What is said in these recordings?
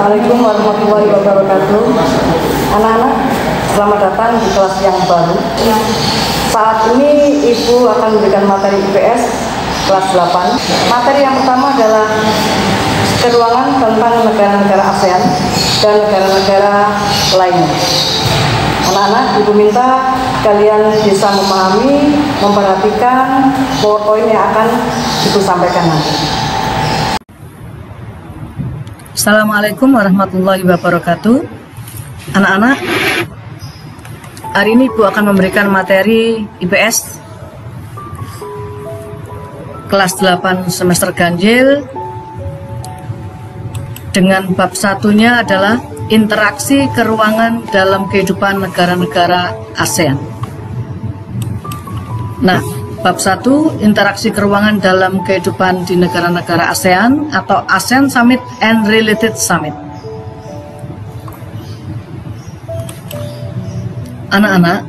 Assalamualaikum warahmatullahi wabarakatuh. Anak-anak, selamat datang di kelas yang baru. Saat ini Ibu akan memberikan materi IPS kelas 8. Materi yang pertama adalah keruangan tentang negara-negara ASEAN dan negara-negara lainnya. Anak-anak, Ibu minta kalian bisa memahami, memperhatikan PowerPoint yang akan Ibu sampaikan nanti. Assalamualaikum warahmatullahi wabarakatuh. Anak-anak, hari ini Ibu akan memberikan materi IPS kelas 8 semester ganjil dengan bab satunya adalah interaksi keruangan dalam kehidupan negara-negara ASEAN. Nah, bab 1, interaksi keruangan dalam kehidupan di negara-negara ASEAN atau ASEAN Summit and Related Summit. Anak-anak,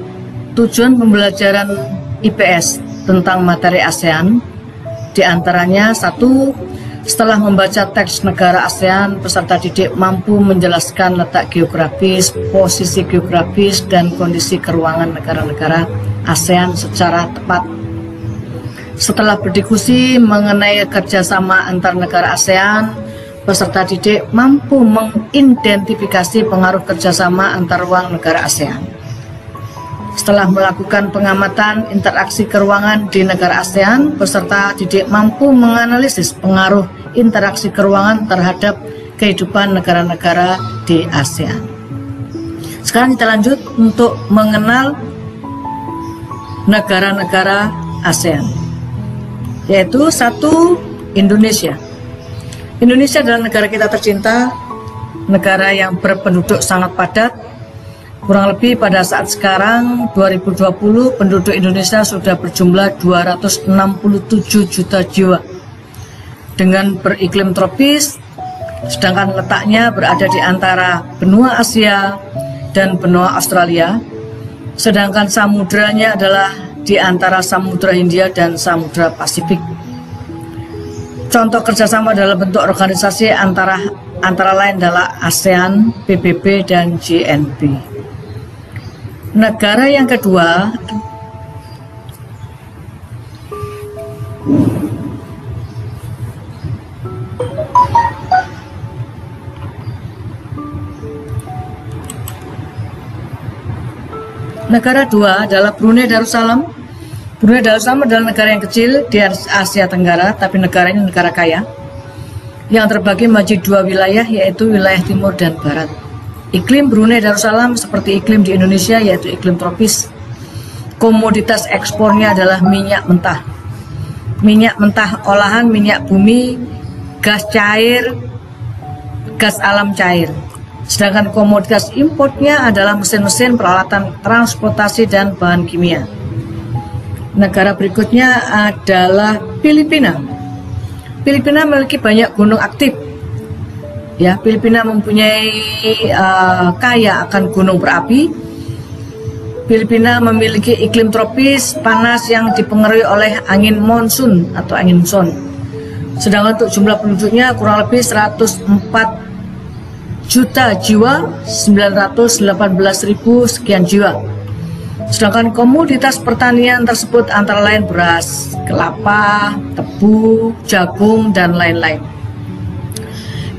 tujuan pembelajaran IPS tentang materi ASEAN diantaranya: 1. Setelah membaca teks negara ASEAN, peserta didik mampu menjelaskan letak geografis, posisi geografis, dan kondisi keruangan negara-negara ASEAN secara tepat. Setelah berdiskusi mengenai kerjasama antar negara ASEAN, peserta didik mampu mengidentifikasi pengaruh kerjasama antar ruang negara ASEAN. Setelah melakukan pengamatan interaksi keruangan di negara ASEAN, peserta didik mampu menganalisis pengaruh interaksi keruangan terhadap kehidupan negara-negara di ASEAN. Sekarang kita lanjut untuk mengenal negara-negara ASEAN, yaitu 1. Indonesia. Indonesia adalah negara kita tercinta, negara yang berpenduduk sangat padat. Kurang lebih pada saat sekarang 2020 penduduk Indonesia sudah berjumlah 267 juta jiwa dengan beriklim tropis, sedangkan letaknya berada di antara benua Asia dan benua Australia, sedangkan samudranya adalah di antara Samudra Hindia dan Samudra Pasifik. Contoh kerjasama dalam bentuk organisasi antara lain adalah ASEAN, PBB, dan GNP. Negara yang kedua adalah Brunei Darussalam. Brunei Darussalam adalah negara yang kecil di Asia Tenggara, tapi negara ini negara kaya yang terbagi menjadi 2 wilayah, yaitu wilayah timur dan barat. Iklim Brunei Darussalam seperti iklim di Indonesia, yaitu iklim tropis. Komoditas ekspornya adalah minyak mentah. Minyak mentah olahan, minyak bumi, gas cair, gas alam cair. Sedangkan komoditas importnya adalah mesin-mesin, peralatan transportasi, dan bahan kimia. Negara berikutnya adalah Filipina. Filipina memiliki banyak gunung aktif. Ya, Filipina mempunyai kaya akan gunung berapi. Filipina memiliki iklim tropis panas yang dipengaruhi oleh angin monsun atau angin muson. Sedangkan untuk jumlah penduduknya kurang lebih 104 juta jiwa, 918.000 sekian jiwa. Sedangkan komoditas pertanian tersebut antara lain beras, kelapa, tebu, jagung, dan lain-lain.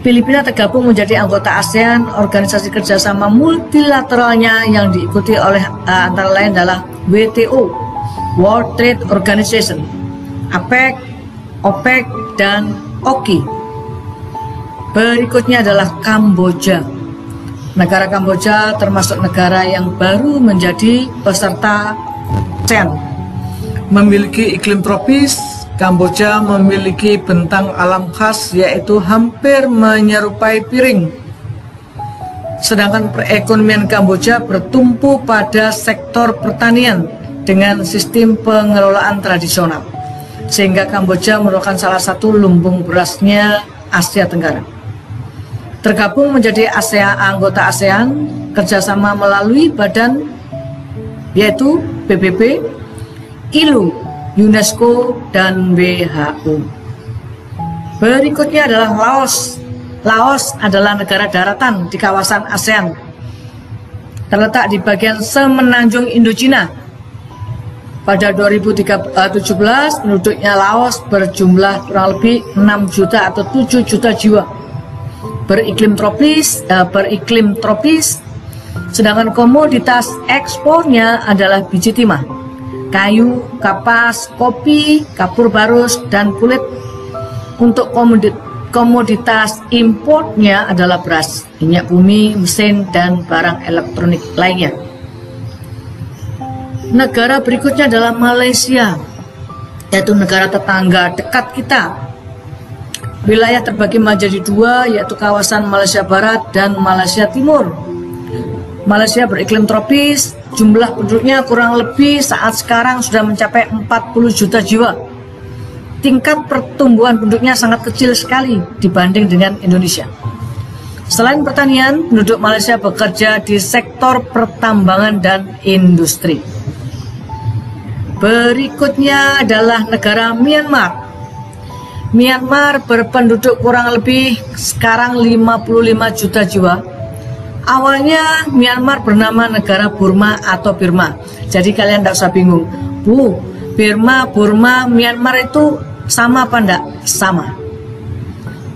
Filipina tergabung menjadi anggota ASEAN. Organisasi kerjasama multilateralnya yang diikuti oleh antara lain adalah WTO, World Trade Organization, APEC, OPEC, dan OKI. Berikutnya adalah Kamboja. Negara Kamboja termasuk negara yang baru menjadi peserta ASEAN. Memiliki iklim tropis. Kamboja memiliki bentang alam khas, yaitu hampir menyerupai piring. Sedangkan perekonomian Kamboja bertumpu pada sektor pertanian dengan sistem pengelolaan tradisional, sehingga Kamboja merupakan salah satu lumbung berasnya Asia Tenggara. Tergabung menjadi anggota ASEAN, kerjasama melalui badan yaitu PBB, ILO, UNESCO, dan WHO. Berikutnya adalah Laos. Laos adalah negara daratan di kawasan ASEAN, terletak di bagian semenanjung Indochina. Pada 2017, penduduknya Laos berjumlah kurang lebih 6 juta atau 7 juta jiwa. Beriklim tropis, sedangkan komoditas ekspornya adalah biji timah, kayu, kapas, kopi, kapur barus, dan kulit. Untuk komoditas importnya adalah beras, minyak bumi, mesin, dan barang elektronik lainnya. Negara berikutnya adalah Malaysia, yaitu negara tetangga dekat kita. Wilayah terbagi menjadi dua, yaitu kawasan Malaysia Barat dan Malaysia Timur. Malaysia beriklim tropis, jumlah penduduknya kurang lebih saat sekarang sudah mencapai 40 juta jiwa. Tingkat pertumbuhan penduduknya sangat kecil sekali dibanding dengan Indonesia. Selain pertanian, penduduk Malaysia bekerja di sektor pertambangan dan industri. Berikutnya adalah negara Myanmar. Myanmar berpenduduk kurang lebih sekarang 55 juta jiwa. Awalnya Myanmar bernama negara Burma atau Birma. Jadi kalian tidak usah bingung, Bu, Birma, Burma, Myanmar itu sama apa enggak? Sama.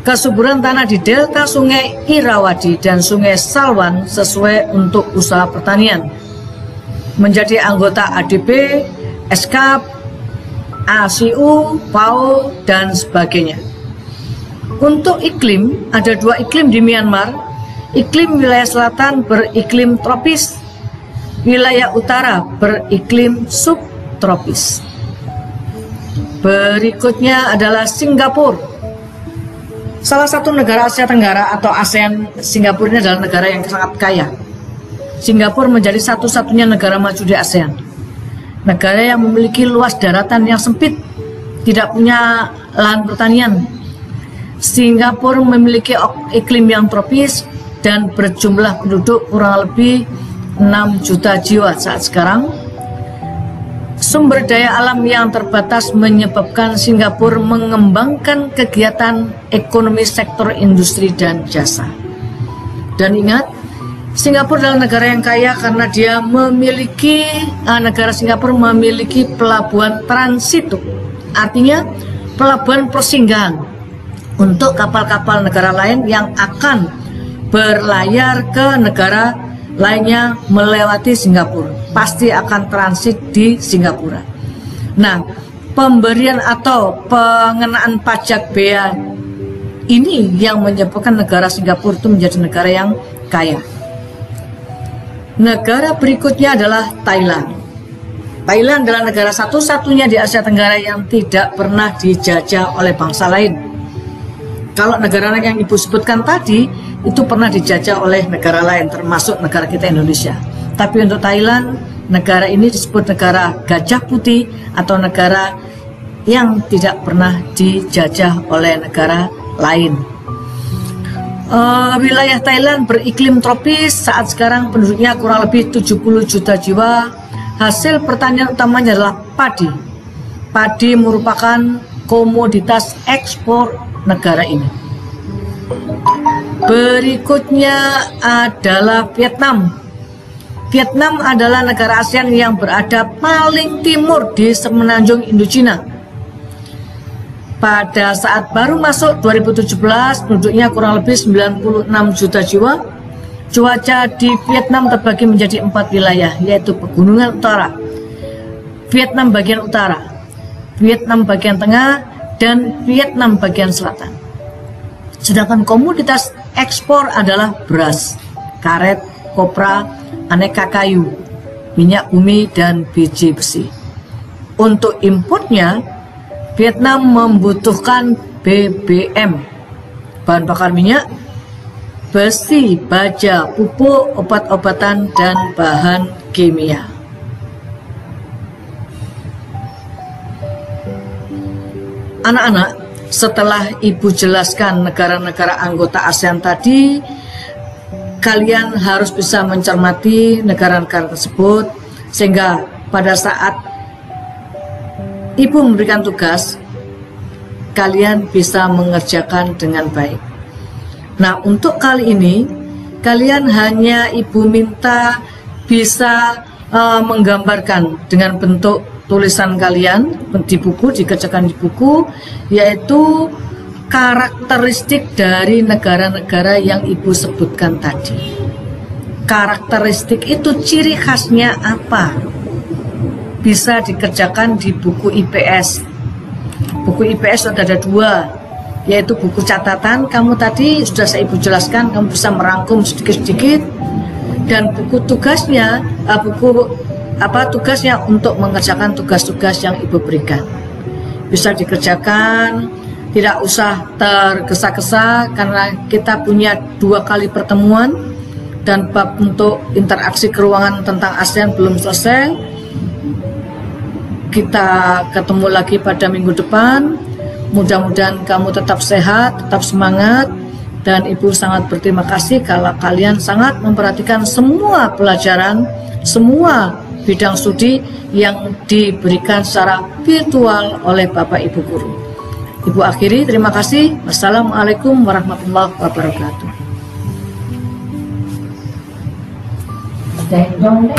Kesuburan tanah di delta sungai Irrawaddy dan sungai Salwan sesuai untuk usaha pertanian. Menjadi anggota ADB, SKAP, ASEAN, FAO, dan sebagainya. Untuk iklim, ada dua iklim di Myanmar. Iklim wilayah selatan beriklim tropis, wilayah utara beriklim subtropis. Berikutnya adalah Singapura. Salah satu negara Asia Tenggara atau ASEAN, Singapura ini adalah negara yang sangat kaya. Singapura menjadi satu-satunya negara maju di ASEAN. Negara yang memiliki luas daratan yang sempit, tidak punya lahan pertanian. Singapura memiliki iklim yang tropis dan berjumlah penduduk kurang lebih 6 juta jiwa saat sekarang. Sumber daya alam yang terbatas menyebabkan Singapura mengembangkan kegiatan ekonomi sektor industri dan jasa. Dan ingat, Singapura adalah negara yang kaya karena dia memiliki, negara Singapura memiliki pelabuhan transito, artinya pelabuhan persinggahan untuk kapal-kapal negara lain yang akan berlayar ke negara lainnya melewati Singapura, pasti akan transit di Singapura. Nah, pemberian atau pengenaan pajak bea ini yang menyebabkan negara Singapura itu menjadi negara yang kaya. Negara berikutnya adalah Thailand. Thailand adalah negara satu-satunya di Asia Tenggara yang tidak pernah dijajah oleh bangsa lain. Kalau negara yang ibu sebutkan tadi itu pernah dijajah oleh negara lain, termasuk negara kita Indonesia. Tapi untuk Thailand, negara ini disebut negara gajah putih atau negara yang tidak pernah dijajah oleh negara lain. Wilayah Thailand beriklim tropis, saat sekarang penduduknya kurang lebih 70 juta jiwa. Hasil pertanian utamanya adalah padi. Padi merupakan komoditas ekspor negara ini. Berikutnya adalah Vietnam. Vietnam adalah negara ASEAN yang berada paling timur di semenanjung Indochina. Pada saat baru masuk 2017, penduduknya kurang lebih 96 juta jiwa. Cuaca di Vietnam terbagi menjadi 4 wilayah, yaitu Pegunungan Utara, Vietnam bagian utara, Vietnam bagian tengah, dan Vietnam bagian selatan. Sedangkan komoditas ekspor adalah beras, karet, kopra, aneka kayu, minyak bumi, dan biji besi. Untuk importnya, Vietnam membutuhkan BBM, bahan bakar minyak, besi, baja, pupuk, obat-obatan, dan bahan kimia. Anak-anak, setelah ibu jelaskan negara-negara anggota ASEAN tadi, kalian harus bisa mencermati negara-negara tersebut sehingga pada saat ibu memberikan tugas, kalian bisa mengerjakan dengan baik. Nah, untuk kali ini kalian hanya Ibu minta bisa menggambarkan dengan bentuk tulisan kalian di buku, dikerjakan di buku, yaitu karakteristik dari negara-negara yang Ibu sebutkan tadi. Karakteristik itu ciri khasnya apa? Bisa dikerjakan di buku IPS. Buku IPS sudah ada 2, yaitu buku catatan. Kamu tadi sudah saya Ibu jelaskan, kamu bisa merangkum sedikit-sedikit, dan buku tugasnya, tugasnya untuk mengerjakan tugas-tugas yang Ibu berikan. Bisa dikerjakan, tidak usah tergesa-gesa karena kita punya 2 kali pertemuan dan bab untuk interaksi keruangan tentang ASEAN belum selesai. Kita ketemu lagi pada minggu depan. Mudah-mudahan kamu tetap sehat, tetap semangat, dan Ibu sangat berterima kasih kalau kalian sangat memperhatikan semua pelajaran, semua bidang studi yang diberikan secara virtual oleh Bapak Ibu Guru. Ibu akhiri, terima kasih. Wassalamualaikum warahmatullahi wabarakatuh. Deng dong deh.